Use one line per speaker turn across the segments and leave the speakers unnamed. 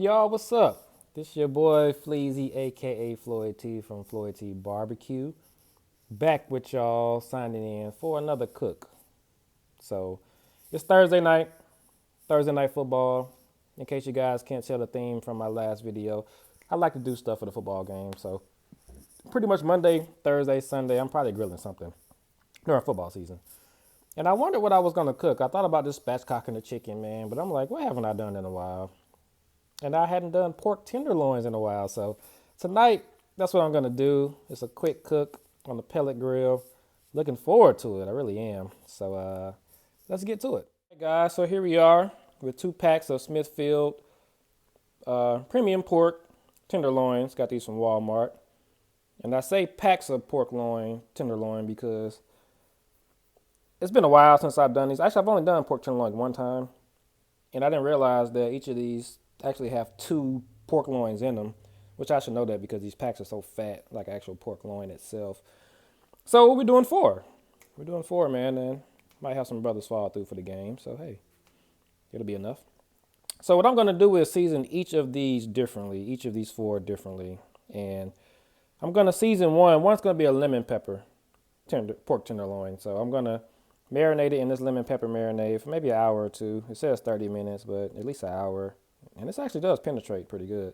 Y'all, what's up? This your boy Fleazy, aka Floyd T from Floyd T Barbecue, back with y'all signing in for another cook. So it's Thursday night football. In case you guys can't tell the theme from my last video, I like to do stuff for the football game. So pretty much Monday, Thursday, Sunday, I'm probably grilling something during football season. And I wondered what I was gonna cook. I thought about this spatchcocking the chicken, man, but I'm like, what haven't I done in a while? And I hadn't done pork tenderloins in a while. So tonight, that's what I'm gonna do. It's a quick cook on the pellet grill. Looking forward to it. I really am. So let's get to it. Hey guys, so here we are with 2 packs of Smithfield premium pork tenderloins. Got these from Walmart. And I say packs of tenderloin because it's been a while since I've done these. Actually, I've only done pork tenderloin one time. And I didn't realize that each of these actually have 2 pork loins in them, which I should know that because these packs are so fat, like actual pork loin itself. So what we doing 4? We're doing 4, man, and might have some brothers fall through for the game. So hey, it'll be enough. So what I'm gonna do is season each of these differently, each of these 4 differently, and I'm gonna season one. One's gonna be a lemon pepper pork tenderloin. So I'm gonna marinate it in this lemon pepper marinade for maybe an hour or two. It says 30 minutes, but at least an hour. And this actually does penetrate pretty good.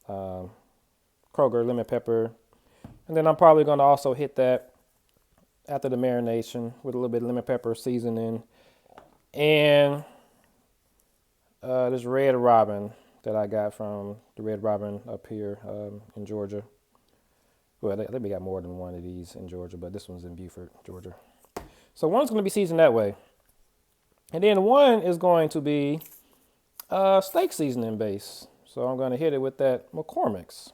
Kroger lemon pepper. And then I'm probably going to also hit that after the marination with a little bit of lemon pepper seasoning. And this Red Robin that I got from the Red Robin up here in Georgia. Well, I think we got more than one of these in Georgia, but this one's in Beaufort, Georgia. So one's going to be seasoned that way. And then one is going to be steak seasoning base. So I'm going to hit it with that McCormick's.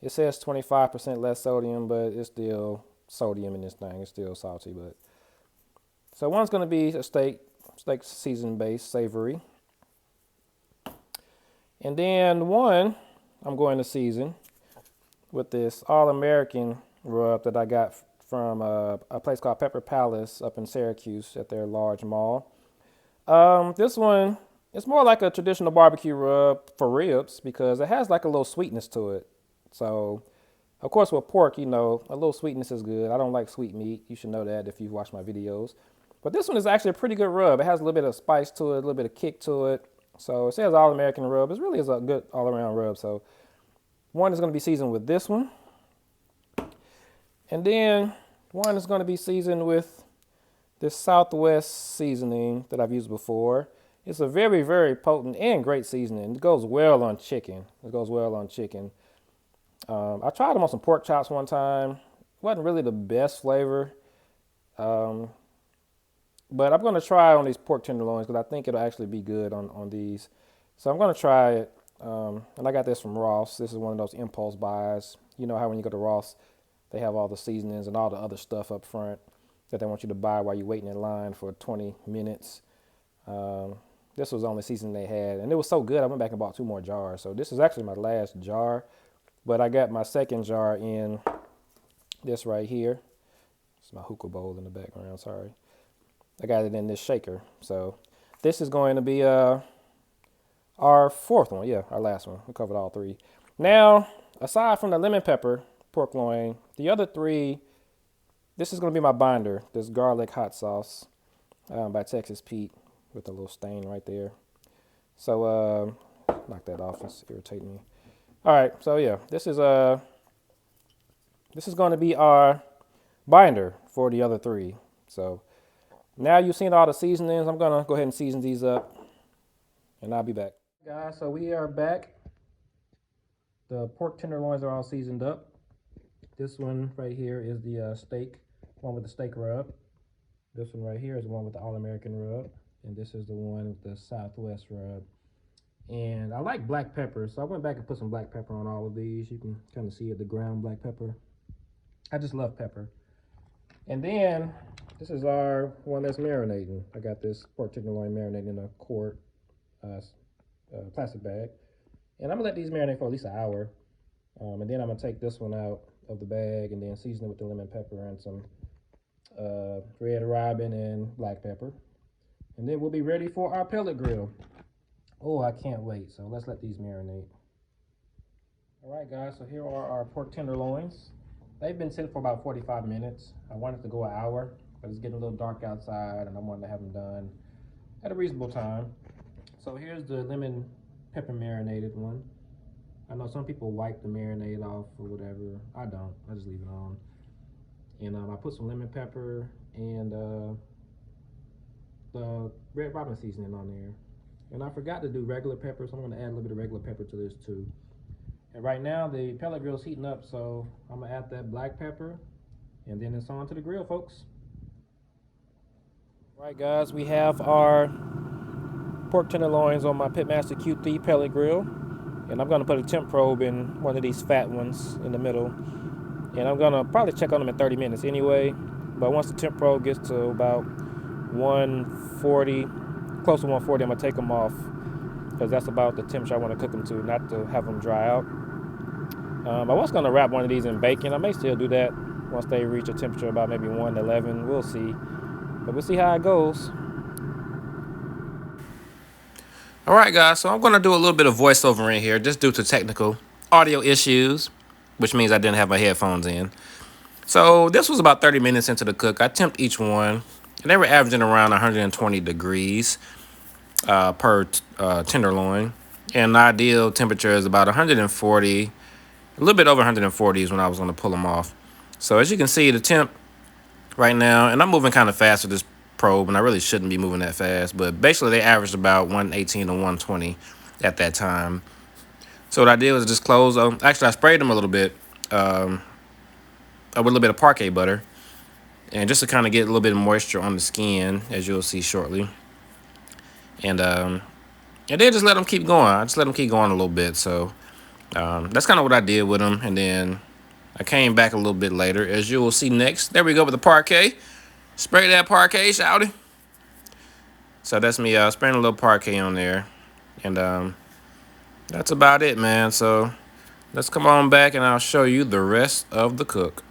It says 25% less sodium, but it's still sodium in this thing. It's still salty, but so one's going to be a steak seasoning base, savory. And then one I'm going to season with this All-American rub that I got from a place called Pepper Palace up in Syracuse at their large mall. This one, it's more like a traditional barbecue rub for ribs because it has like a little sweetness to it. So, of course, with pork, a little sweetness is good. I don't like sweet meat. You should know that if you've watched my videos. But this one is actually a pretty good rub. It has a little bit of spice to it, a little bit of kick to it. So it says All-American rub. It really is a good all-around rub. So one is going to be seasoned with this one. And then one is going to be seasoned with this Southwest seasoning that I've used before. It's a very, very potent and great seasoning. It goes well on chicken. I tried them on some pork chops one time. Wasn't really the best flavor. But I'm going to try it on these pork tenderloins because I think it'll actually be good on these. So I'm going to try it. And I got this from Ross. This is one of those impulse buys. You know how when you go to Ross, they have all the seasonings and all the other stuff up front that they want you to buy while you're waiting in line for 20 minutes. This was the only seasoning they had. And it was so good, I went back and bought 2 more jars. So this is actually my last jar. But I got my second jar in this right here. It's my hookah bowl in the background, sorry. I got it in this shaker. So this is going to be our 4th one. Yeah, our last one. We covered all 3. Now, aside from the lemon pepper pork loin, the other 3, this is going to be my binder. This garlic hot sauce by Texas Pete with a little stain right there. So knock that off. It's irritating me. All right, so yeah, this is going to be our binder for the other 3. So now you've seen all the seasonings. I'm gonna go ahead and season these up, and I'll be back. Guys, so we are back. The pork tenderloins are all seasoned up. This one right here is the one with the steak rub. This one right here is the one with the All-American rub, and this is the one with the Southwest rub. And I like black pepper, so I went back and put some black pepper on all of these. You can kind of see it, the ground black pepper. I just love pepper. And then this is our one that's marinating. I got this pork tenderloin marinating in a quart plastic bag. And I'm gonna let these marinate for at least an hour. And then I'm gonna take this one out of the bag and then season it with the lemon pepper and some Red Robin and black pepper. And then we'll be ready for our pellet grill. Oh, I can't wait. So let's let these marinate. All right, guys, so here are our pork tenderloins. They've been sitting for about 45 minutes. I wanted to go an hour, but it's getting a little dark outside, and I wanted to have them done at a reasonable time. So here's the lemon pepper marinated one. I know some people wipe the marinade off or whatever. I don't. I just leave it on. And I put some lemon pepper and the red robin seasoning on there. And I forgot to do regular pepper, so I'm going to add a little bit of regular pepper to this too. And right now the pellet grill's heating up, so I'm gonna add that black pepper, and then it's on to the grill, folks. All right, guys, we have our pork tenderloins on my Pitmaster Q3 pellet grill, and I'm gonna put a temp probe in one of these fat ones in the middle, and I'm gonna probably check on them in 30 minutes anyway. But once the temp probe gets to about 140, close to 140, I'm gonna take them off because that's about the temperature I want to cook them to, not to have them dry out. I was going to wrap one of these in bacon. I may still do that once they reach a temperature about maybe 111. We'll see. But we'll see how it goes. All right, guys. So I'm going to do a little bit of voiceover in here just due to technical audio issues, which means I didn't have my headphones in. So this was about 30 minutes into the cook. I temped each one, and they were averaging around 120 degrees per tenderloin. And the ideal temperature is about 140. A little bit over 140 is when I was going to pull them off. So as you can see, the temp right now, and I'm moving kind of fast with this probe, and I really shouldn't be moving that fast, but basically they averaged about 118 to 120 at that time. So what I did was just close them. Actually, I sprayed them a little bit with a little bit of parquet butter, and just to kind of get a little bit of moisture on the skin, as you'll see shortly. And then just let them keep going. I just let them keep going a little bit. So that's kind of what I did with them. And then I came back a little bit later, as you will see next. There we go with the parquet. Spray that parquet, shouty. So that's me spraying a little parquet on there. And that's about it, man. So let's come on back and I'll show you the rest of the cook.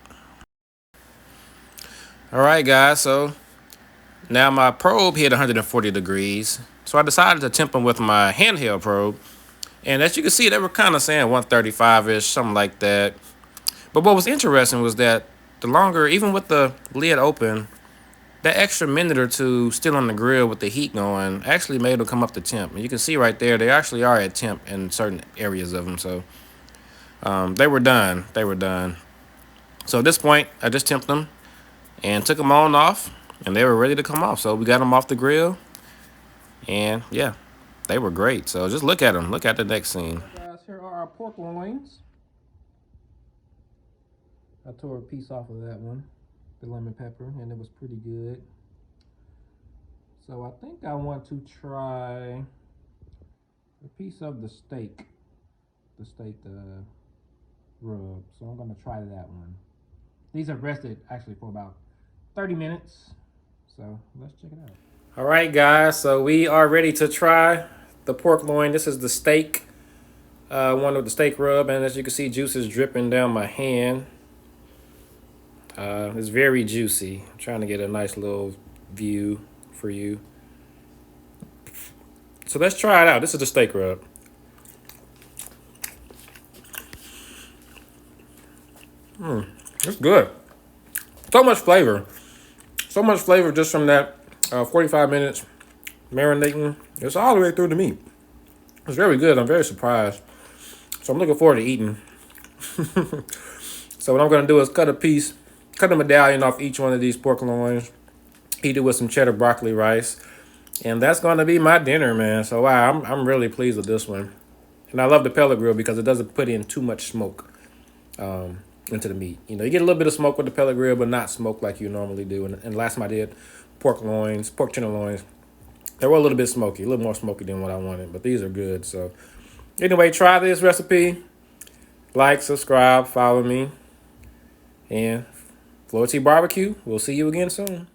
All right, guys. So now my probe hit 140 degrees. So I decided to temp them with my handheld probe. And as you can see, they were kind of saying 135-ish, something like that. But what was interesting was that the longer, even with the lid open, that extra minute or two still on the grill with the heat going actually made them come up to temp. And you can see right there, they actually are at temp in certain areas of them. So they were done. They were done. So at this point, I just temped them and took them on off, and they were ready to come off. So we got them off the grill, and yeah, they were great. So just look at them. Look at the next scene. Guys, here are our pork loins. I tore a piece off of that one, the lemon pepper, and it was pretty good. So I think I want to try a piece of the steak rub. So I'm gonna try that one. These have rested actually for about 30 minutes. So let's check it out. All right, guys, so we are ready to try the pork loin. This is the steak, one with the steak rub, and as you can see, juice is dripping down my hand. It's very juicy. I'm trying to get a nice little view for you. So let's try it out. This is the steak rub. It's good. So much flavor. So much flavor just from that 45 minutes marinating. It's all the way through the meat. It's very good. I'm very surprised. So I'm looking forward to eating. So what I'm going to do is cut a medallion off each one of these pork loins, eat it with some cheddar broccoli rice, and that's going to be my dinner, man. So wow, I'm really pleased with this one. And I love the pellet grill because it doesn't put in too much smoke into the meat. You know, you get a little bit of smoke with the pellet grill, but not smoke like you normally do. And last time I did pork tenderloins, they were a little bit smoky, a little more smoky than what I wanted, but these are good. So anyway, try this recipe. Like, subscribe, follow me, and Floyd T Barbecue. We'll see you again soon.